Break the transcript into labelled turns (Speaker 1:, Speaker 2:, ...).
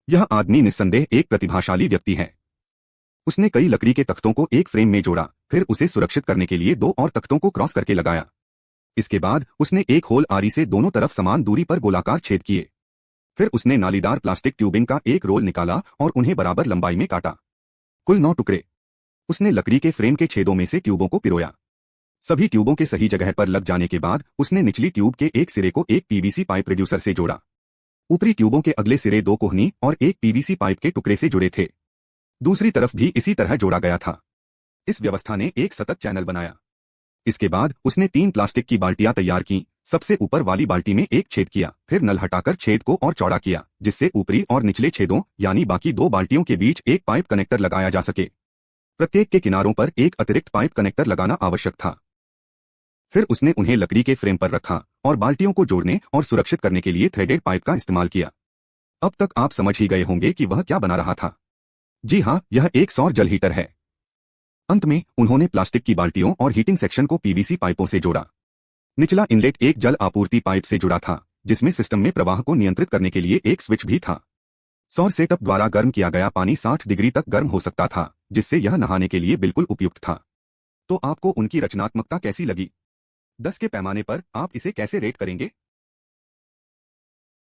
Speaker 1: यह आदमी निस्संदेह एक प्रतिभाशाली व्यक्ति है। उसने कई लकड़ी के तख्तों को एक फ्रेम में जोड़ा, फिर उसे सुरक्षित करने के लिए दो और तख्तों को क्रॉस करके लगाया। इसके बाद उसने एक होल आरी से दोनों तरफ समान दूरी पर गोलाकार छेद किए। फिर उसने नालीदार प्लास्टिक ट्यूबिंग का एक रोल निकाला और उन्हें बराबर लंबाई में काटा। कुल 9 टुकड़े। उसने लकड़ी के फ्रेम के छेदों में से ट्यूबों को पिरोया। सभी ट्यूबों के सही जगह पर लग जाने के बाद उसने निचली ट्यूब के एक सिरे को एक पीवीसी पाइप रिड्यूसर से जोड़ा। ऊपरी ट्यूबों के अगले सिरे दो कोहनी और एक पीवीसी पाइप के टुकड़े से जुड़े थे। दूसरी तरफ भी इसी तरह जोड़ा गया था। इस व्यवस्था ने एक सतत चैनल बनाया। इसके बाद उसने 3 प्लास्टिक की बाल्टियां तैयार की। सबसे ऊपर वाली बाल्टी में एक छेद किया, फिर नल हटाकर छेद को और चौड़ा किया, जिससे ऊपरी और निचले छेदों यानी बाकी 2 बाल्टियों के बीच एक पाइप कनेक्टर लगाया जा सके। प्रत्येक के किनारों पर एक अतिरिक्त पाइप कनेक्टर लगाना आवश्यक था। फिर उसने उन्हें लकड़ी के फ्रेम पर रखा और बाल्टियों को जोड़ने और सुरक्षित करने के लिए थ्रेडेड पाइप का इस्तेमाल किया। अब तक आप समझ ही गए होंगे कि वह क्या बना रहा था। जी हाँ, यह एक सौर जल हीटर है। अंत में उन्होंने प्लास्टिक की बाल्टियों और हीटिंग सेक्शन को पीवीसी पाइपों से जोड़ा। निचला इनलेट एक जल आपूर्ति पाइप से जुड़ा था, जिसमें सिस्टम में प्रवाह को नियंत्रित करने के लिए एक स्विच भी था। सौर सेटअप द्वारा गर्म किया गया पानी 60 डिग्री तक गर्म हो सकता था, जिससे यह नहाने के लिए बिल्कुल उपयुक्त था। तो आपको उनकी रचनात्मकता कैसी लगी? 10 के पैमाने पर आप इसे कैसे रेट करेंगे?